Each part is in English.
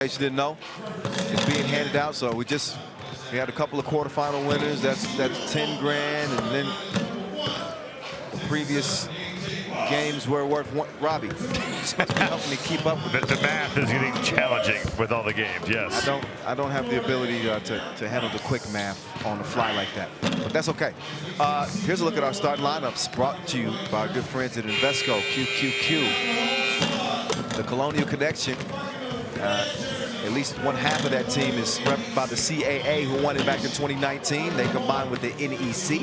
case you didn't know, it's being handed out. So we had a couple of quarterfinal winners. That's 10 grand, and then the previous games were worth Robbie. Supposed to be helping me keep up with the math is getting challenging with all the games. Yes. I don't have the ability to handle the quick math on the fly like that, but that's okay. Here's a look at our starting lineups brought to you by our good friends at Invesco QQQ. The Colonial Connection. At least one half of that team is repped by the CAA, who won it back in 2019. They combined with the NEC.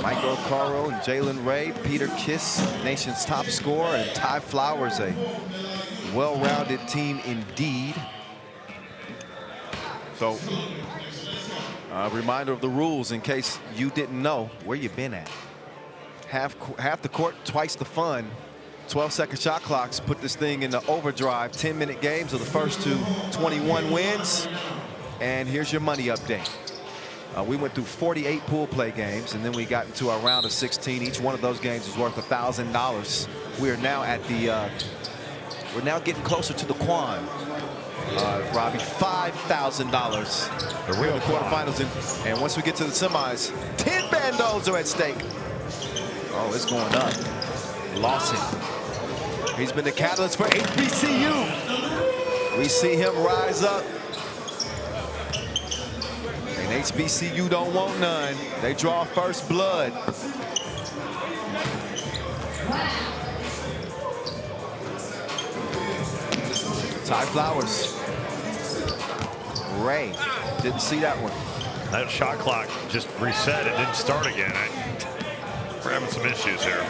Michael Caro and Jalen Ray, Peter Kiss, nation's top scorer, and Ty Flowers, a well-rounded team indeed. So, a reminder of the rules in case you didn't know where you been at. Half the court, twice the fun. 12-second shot clocks put this thing into overdrive. 10-minute games of the first to 21 wins. And here's your money update. We went through 48 pool play games, and then we got into our round of 16. Each one of those games is worth $1,000. We are now at the, we're now getting closer to the Quan. Robbie, $5,000. The real quarterfinals, and once we get to the semis, 10 bandos are at stake. Oh, it's going up. Lawson. He's been the catalyst for HBCU. We see him rise up. And HBCU don't want none. They draw first blood. Ty Flowers. Ray. Didn't see that one. That shot clock just reset. It didn't start again. We're having some issues here.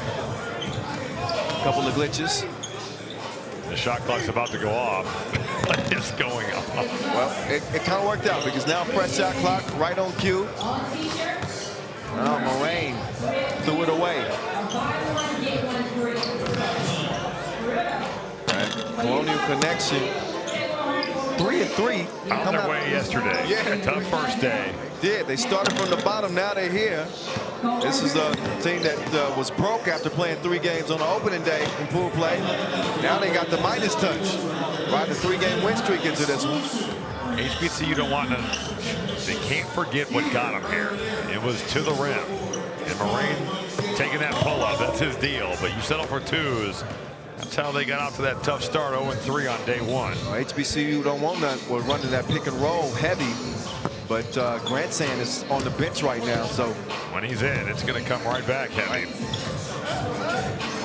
Couple of glitches. The shot clock's about to go off. What is going on? Well, it kind of worked out because now fresh shot clock right on cue. Oh, Moraine threw it away. Right. Colonial Connection. 3-3. On their way yesterday. Yeah. A tough first day. They started from the bottom. Now they're here. This is a team that was broke after playing 3 games on the opening day in pool play. Now they got the Midas touch. Ride the 3-game win streak into this one. HBCU don't want to. They can't forget what got them here. It was to the rim. And Moraine taking that pull-up. That's his deal. But you settle for 2s. That's how they got out to that tough start, 0-3 on day 1. Well, HBCU don't want none. We're running that pick and roll heavy. But Grant Sand is on the bench right now, so when he's in, it's going to come right back heavy.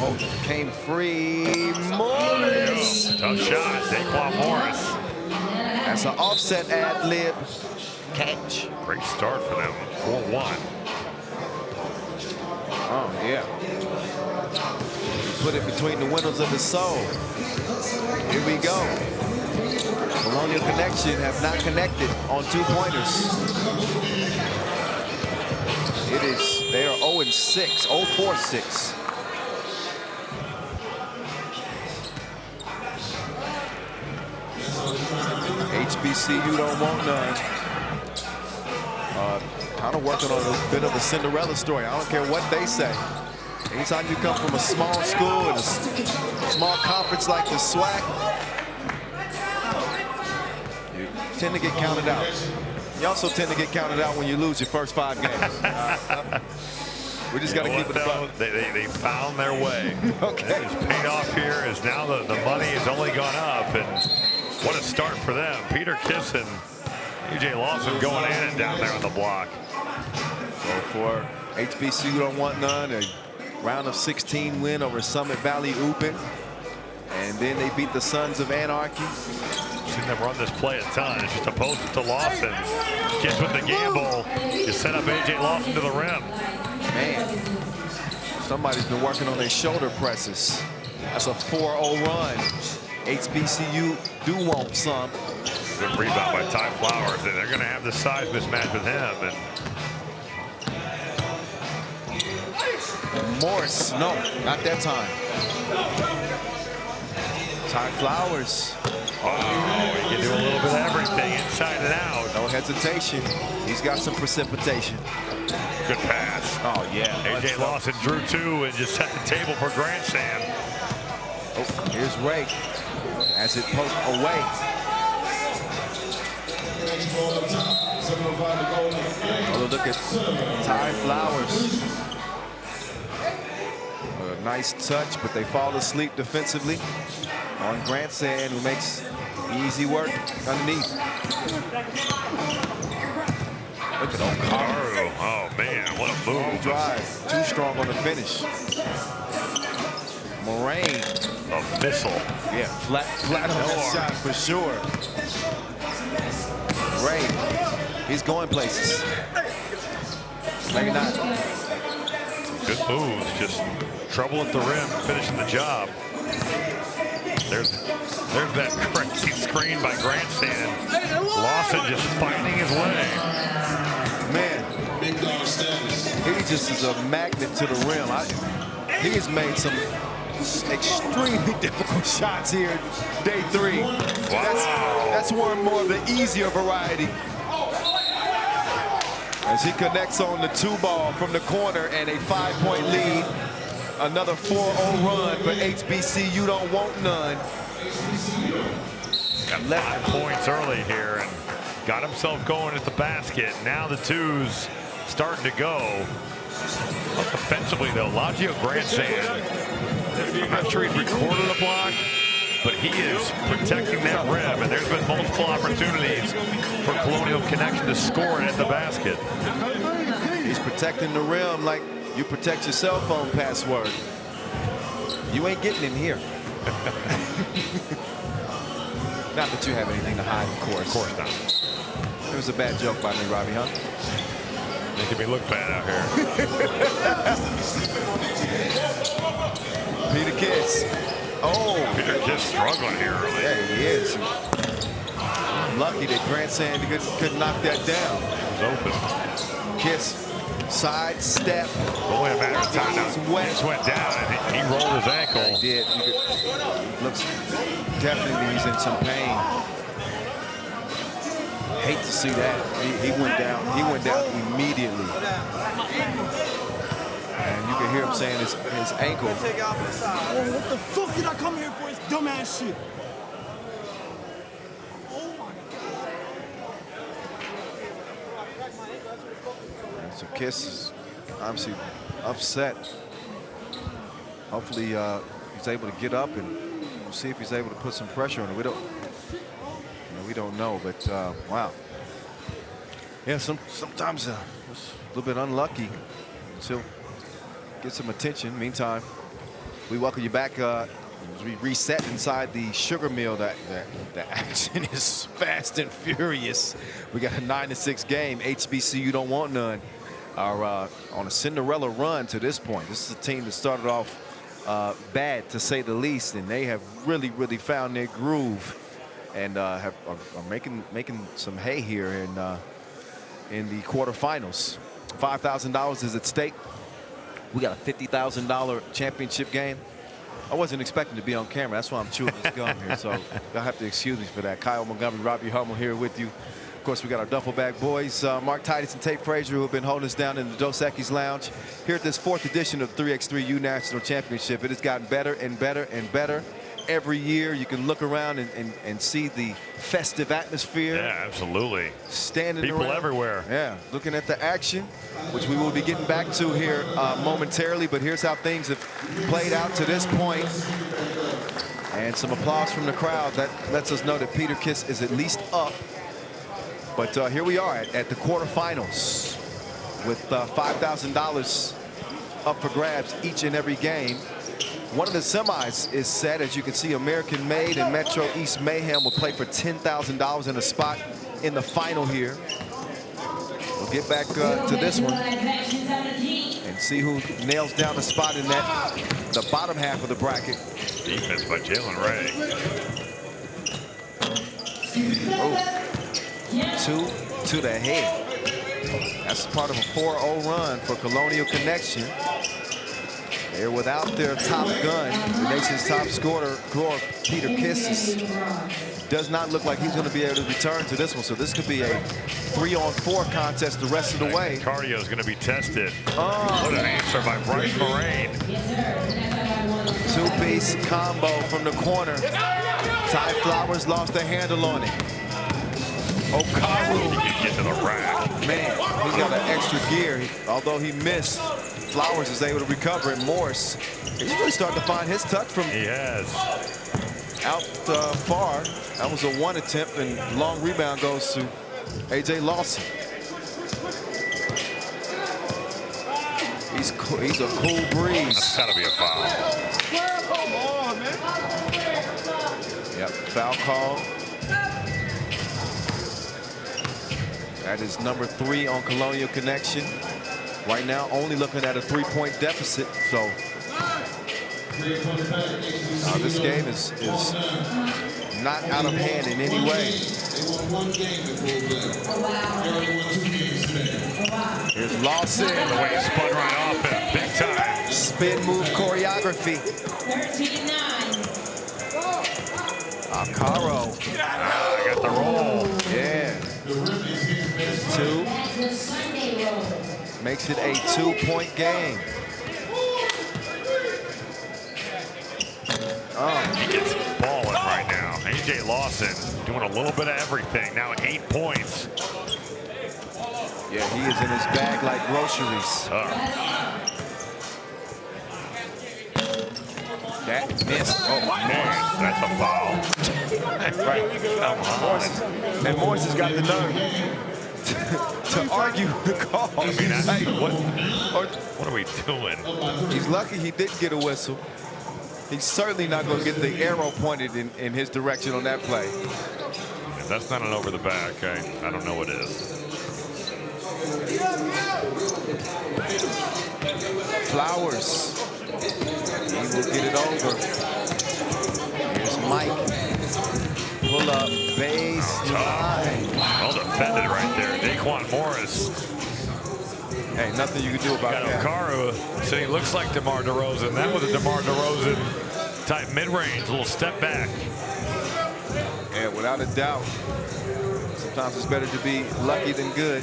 Oh, came free. Morris. Tough shot, Daquan Morris. That's an offset ad-lib catch. Great start for them, 4-1. Oh, yeah. Put it between the windows of his soul. Here we go. Colonial Connection have not connected on 2-pointers. They are 0-6, 0-4-6. HBCU don't want none. Kind of working on a bit of a Cinderella story. I don't care what they say. Anytime you come from a small school and a small conference like the SWAC, you tend to get counted out. You also tend to get counted out when you lose your first 5 games. We just got to keep it up. They found their way. Okay. It's paid off here as now the money has only gone up, and what a start for them. Peter Kiss and EJ Lawson going in and down there on the block. So for HBCU don't want none, a round of 16 win over Summit Valley Open. And then they beat the Sons of Anarchy. Seen them run this play a ton. It's just opposed to Lawson. Kiss with the gamble. You set up AJ Lawson to the rim. Man, somebody's been working on their shoulder presses. That's a 4-0 run. HBCU do want some. Good rebound by Ty Flowers. And they're going to have the size mismatch with him. And Morris, no, not that time. Ty Flowers. Oh, he can do a little bit of everything inside and out. No hesitation. He's got some precipitation. Good pass. Oh, yeah. AJ Lawson drew 2 and just set the table for Grant Sam. Oh, here's Ray as it poked away. Oh, look at Ty Flowers. A nice touch, but they fall asleep defensively on Grandstand, who makes easy work underneath. Look at O'Connor. Oh, man, what a move. Drive. Too strong on the finish. Moraine. A missile. Yeah, flat on that shot for sure. Ray, he's going places. Maybe not. Good moves, just trouble at the rim, finishing the job. There's that crazy screen by Grandstand. Lawson just finding his way. Man, he just is a magnet to the rim. He has made some extremely difficult shots here day 3. Wow. That's one more of the easier variety. As he connects on the 2-ball from the corner and a 5-point lead. Another 4-0 run for HBC. You don't want none. Got 5 points early here and got himself going at the basket. Now the 2's starting to go. Offensively, though, Lagio Grandstand, I'm not sure he's recorded a block, but he is protecting that rim, and there's been multiple opportunities for Colonial Connection to score it at the basket. He's protecting the rim like you protect your cell phone password. You ain't getting in here. Not that you have anything to hide, of course. Of course not. It was a bad joke by me, Robbie, huh? Making me look bad out here. Peter Kiss. Oh. Peter Kiss struggling here early. Yeah, he is. Lucky that Grandstand could knock that down. It was open. Kiss. Side step. Only a matter of time now. Just went down and he rolled his ankle. He did. Looks definitely he's in some pain. Hate to see that. He went down. He went down immediately. And you can hear him saying his ankle. Oh, what the fuck did I come here for? This dumbass shit. So Kiss is obviously upset. Hopefully he's able to get up, and we'll see if he's able to put some pressure on it. We don't know, but wow. Yeah, sometimes a little bit unlucky until get some attention. Meantime, we welcome you back as we reset inside the sugar mill. The action is fast and furious. We got a 9-6 game. HBC, you don't want none. Are on a Cinderella run to this point. This is a team that started off bad, to say the least, and they have really found their groove and are making some hay here in the quarterfinals. $5,000 is at stake. We got a $50,000 championship game. I wasn't expecting to be on camera. That's why I'm chewing this gum here. So y'all have to excuse me for that. Kyle Montgomery, Robbie Hummel here with you. Of course, we got our duffel bag boys, Mark Titus and Tate Frazier, who have been holding us down in the Dos Equis Lounge. Here at this 4th edition of the 3x3U National Championship, it has gotten better and better and better. Every year, you can look around and see the festive atmosphere. Yeah, absolutely. Standing people around, everywhere. Yeah, looking at the action, which we will be getting back to here momentarily. But here's how things have played out to this point. And some applause from the crowd. That lets us know that Peter Kiss is at least up. But here we are at the quarterfinals with $5,000 up for grabs each and every game. One of the semis is set. As you can see, American Made and Metro East Mayhem will play for $10,000 in a spot in the final here. We'll get back to this one and see who nails down the spot in the bottom half of the bracket. Defense by Jalen Ray. Oh. 2 to the head. That's part of a 4-0 run for Colonial Connection. They're without their top gun, the nation's top scorer, Peter Kiss. Does not look like he's going to be able to return to this one. So this could be a 3-on-4 contest the rest of the way. Cardio is going to be tested. Oh. What an answer by Bryce Moraine. 2-piece combo from the corner. Ty Flowers lost the handle on it. Okaru. He can get to the rack. Man, he's got an extra gear. Although he missed, Flowers is able to recover, and Morris, he's really starting to find his touch from He has. out far. That was a 1 attempt, and long rebound goes to A.J. Lawson. He's a cool breeze. That's got to be a foul. Come on, man. Yep, foul call. That is number 3 on Colonial Connection. Right now, only looking at a 3-point deficit. So this game is not out of hand in any way. Here's Lawson. The way he spun right off it, big time. Spin move choreography. 13-9. Alcaro. I got the roll. Yeah. 2. Makes it a 2-point game. He gets balling right now. A.J. Lawson doing a little bit of everything. Now 8 points. Yeah, he is in his bag like groceries. That missed. Oh, Man, that's a foul. right. And Morris has got the nerve to argue the call. I mean, that's, Hey, what are we doing? he's lucky he didn't get a whistle. He's certainly not going to get the arrow pointed in his direction on that play. If that's not an over the back, I don't know what is. Flowers. He will get it over. Here's Mike. Pull up, baseline. Well defended right there. Daquan Morris. Hey, nothing you can do about Got that. Okaru, so he looks like DeMar DeRozan. That was a DeMar DeRozan type mid-range, little step back. And without a doubt, sometimes it's better to be lucky than good.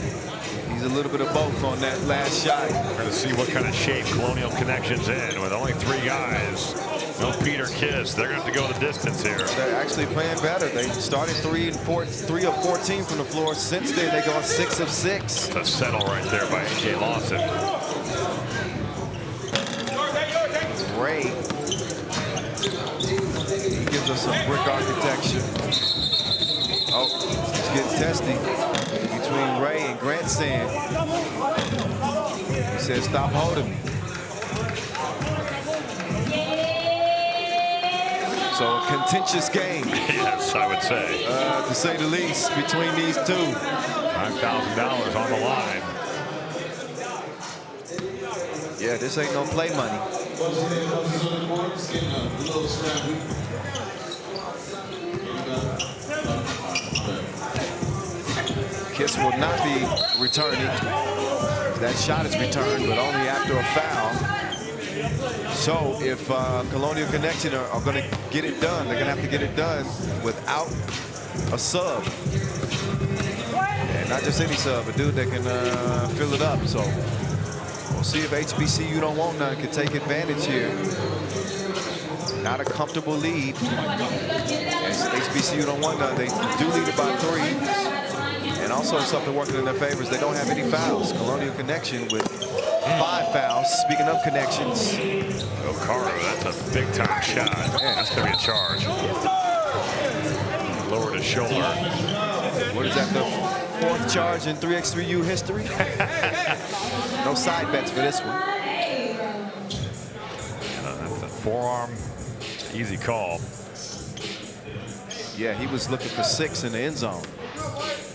He's a little bit of both on that last shot. We're going to see what kind of shape Colonial Connection's in with only 3 guys. No Peter Kiss. They're going to have to go the distance here. They're actually playing better. They started 3 of 14 from the floor. Since then, they go 6 of 6. It's a settle right there by A.J. Lawson. Ray. He gives us some brick architecture. Oh, it's getting testy between Ray and Grandstand. He says, stop holding me. So a contentious game. Yes, I would say. To say the least, between these two. $5,000 on the line. Yeah, this ain't no play money. Kiss will not be returning. That shot is returned, but only after a foul. So if Colonial Connection are going to get it done, they're going to have to get it done without a sub. And not just any sub, a dude that can fill it up. So we'll see if HBCU don't want none can take advantage here. Not a comfortable lead. As HBCU don't want none, they do lead it by 3. And also something working in their favor is they don't have any fouls. Colonial Connection with 5 fouls. Speaking of connections. Okaru, that's a big time shot. Man, that's going to be a charge. Lowered his shoulder. What is that, the 4th charge in 3x3U history? No side bets for this one. That's a forearm. Easy call. Yeah, he was looking for 6 in the end zone.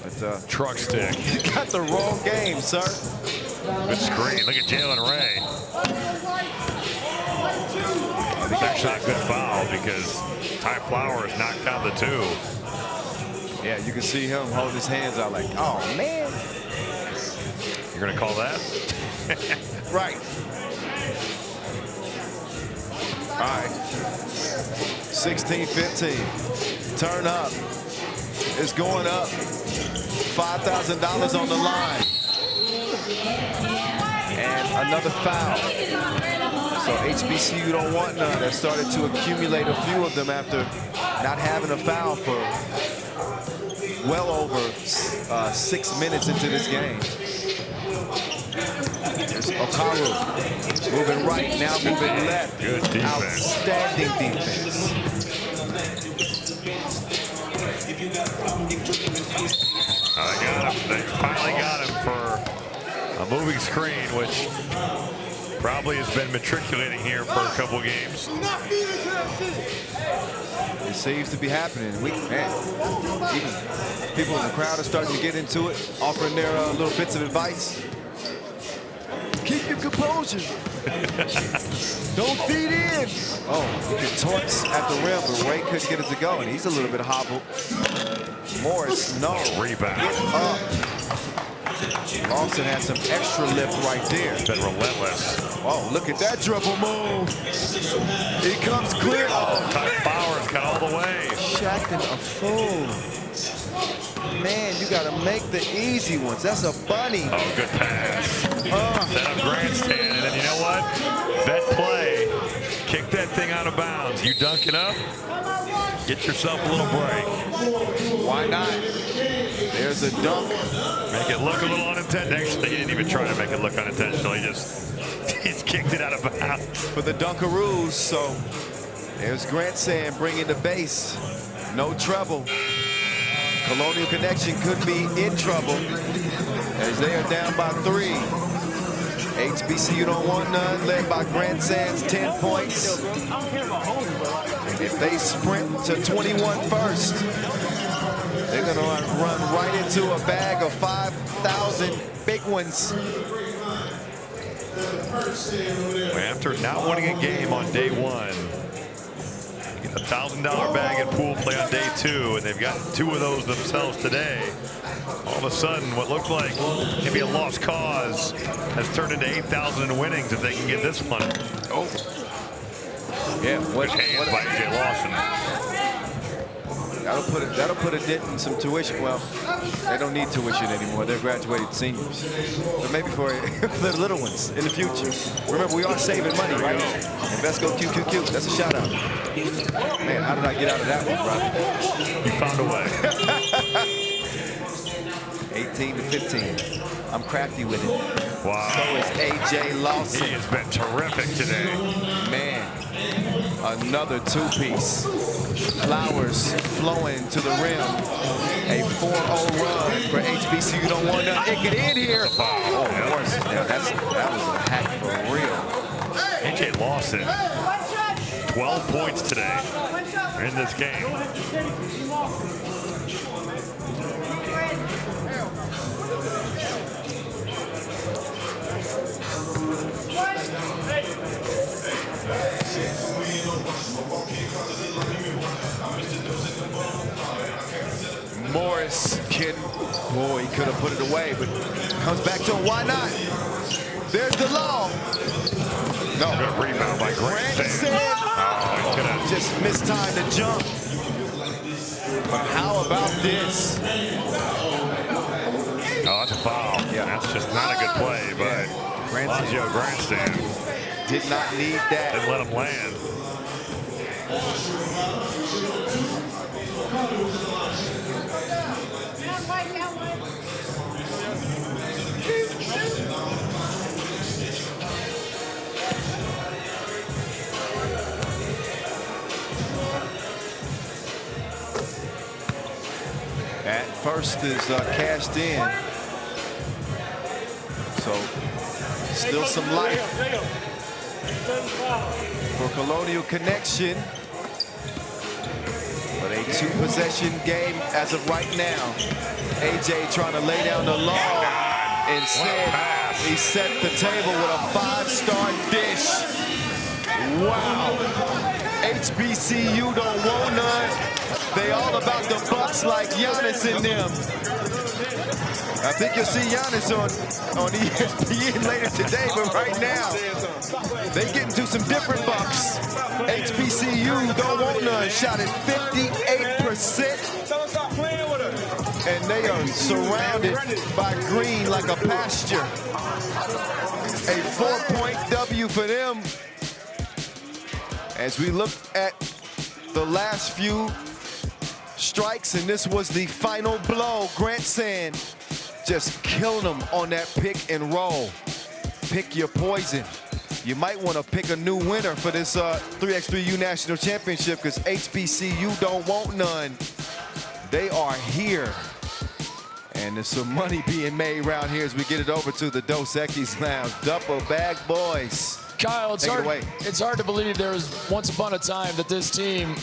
But truck stick. You got the wrong game, sir. Good screen. Look at Jalen Ray. It's actually not a good foul because Ty Flowers knocked down the 2. Yeah, you can see him holding his hands out like, oh, man. You're going to call that? Right. All right. 16-15. Turn up. It's going up. $5,000 on the line. And another foul. So HBCU don't want none. That started to accumulate a few of them after not having a foul for well over 6 minutes into this game. There's Okaru moving right, now moving left. Good defense. Outstanding defense. They got him. They finally got him for a moving screen, which probably has been matriculating here for a couple games. It seems to be happening. Man, even people in the crowd are starting to get into it, offering their little bits of advice. Keep your composure. Don't feed in. Oh, he could torts at the rim, but Ray couldn't get it to go, and he's a little bit hobbled. Morris, no. Rebound. Get up. Lawson had some extra lift right there. Been relentless. Oh, look at that dribble move. He comes clear. Oh, Ty Bowers got all the way. Shaqtin' a fool. Man, you got to make the easy ones. That's a bunny. Oh, good pass. Set up grandstand, and then you know what? Vet play. Kick that thing out of bounds. You dunk it up, get yourself a little break. Why not? There's a dunk. Make it look a little unintentional. Actually, he didn't even try to make it look unintentional. He's kicked it out of bounds. For the Dunkaroos, so there's Grandstand bringing the base. No trouble. Colonial Connection could be in trouble as they are down by 3. HBCU don't want none, led by Grandstands, 10 points. If they sprint to 21 first, they're going to run right into a bag of 5,000 big ones. After not winning a game on day 1, a $1,000 bag in pool play on day 2, and they've got 2 of those themselves today. All of a sudden, what looked like maybe a lost cause has turned into 8,000 in winnings if they can get this one. Oh, yeah. What by AJ Lawson. That'll put a dent in some tuition. Well, they don't need tuition anymore. They're graduated seniors. But maybe for the little ones in the future. Remember, we are saving money, right? Invesco QQQ. That's a shout out. Man, how did I get out of that one, brother? You found a way. 18 to 15. I'm crafty with it. Wow. So is AJ Lawson. He has been terrific today. Man, another 2-piece. Flowers flowing to the rim. A 4-0 run for HBCU. Don't want none. It get in here. Oh, of course. Now that was a hack for real. AJ Lawson, 12 points today in this game. Morris, kid, boy, he could have put it away, but comes back to him. Why not? There's the law. No. Good rebound by Grandstand. Oh, just mistimed the jump. But how about this? Oh, that's a foul. Yeah, that's just not a good play, but Grandstand did not need that. Didn't let him land. At first is cashed in. So still some life for Colonial Connection. But a 2-possession game as of right now. AJ trying to lay down the law. Instead, he set the table with a 5-star dish. Wow. HBCU don't want none. They all about the Bucks like Giannis in them. I think you'll see Giannis on ESPN later today, but right now, they get into some different Bucks. HBCU don't want none. Shot at 58%. And they are surrounded by green like a pasture. A 4-point W for them. As we look at the last few strikes, and this was the final blow. Grant Sand just killing him on that pick and roll. Pick your poison. You might want to pick a new winner for this 3x3U National Championship, because HBCU don't want none. They are here. And there's some money being made around here as we get it over to the Dos Equis Lounge. Duffel Bag Boys. Kyle, it's hard to believe there was once upon a time that this team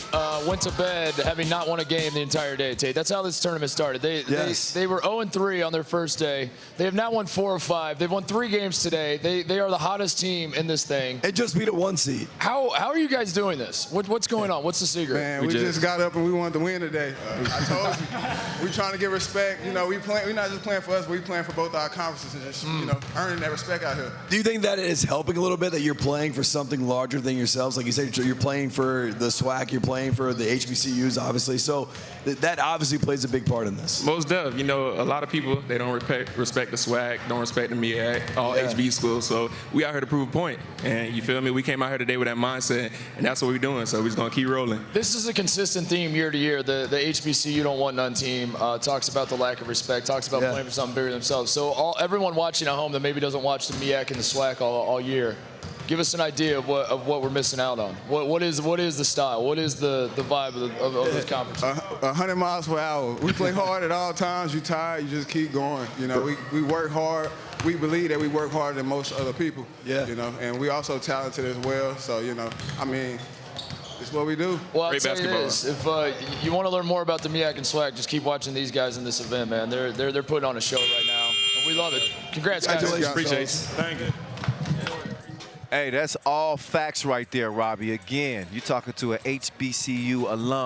went to bed having not won a game the entire day, Tate. That's how this tournament started. They were 0-3 on their first day. They have now won 4 of 5. They've won 3 games today. They are the hottest team in this thing. It just beat a 1 seed. How are you guys doing this? What's going on? What's the secret? Man, we just got up and we wanted to win today. I told you, we trying to get respect. You know, we're not just playing for us, but we playing for both our conferences and just, you know, earning that respect out here. Do you think that is helping a little bit, that you're playing for something larger than yourselves? Like you said, you're playing for the SWAC, you're playing for the HBCUs, obviously. So that obviously plays a big part in this. Most def. You know, a lot of people, they don't respect the SWAC, don't respect the MEAC, all HB schools. So we out here to prove a point. And you feel me? We came out here today with that mindset, and that's what we're doing. So we're just going to keep rolling. This is a consistent theme year to year. The HBCU don't want none team talks about the lack of respect, talks about playing for something bigger than themselves. So everyone watching at home that maybe doesn't watch the MEAC and the SWAC all year, give us an idea of what we're missing out on. What is the style? What is the vibe of this conference? 100 miles per hour. We play hard at all times. You tired, you just keep going. You know, we work hard. We believe that we work harder than most other people. Yeah. You know, and we also talented as well. So, you know, I mean, it's what we do. Well, I'll tell you this, if you want to learn more about the MEAC and SWAC, just keep watching these guys in this event, man. They're putting on a show right now, and we love it. Congrats, guys. Appreciate it. Thank you. Hey, that's all facts right there, Robbie. Again, you're talking to an HBCU alum.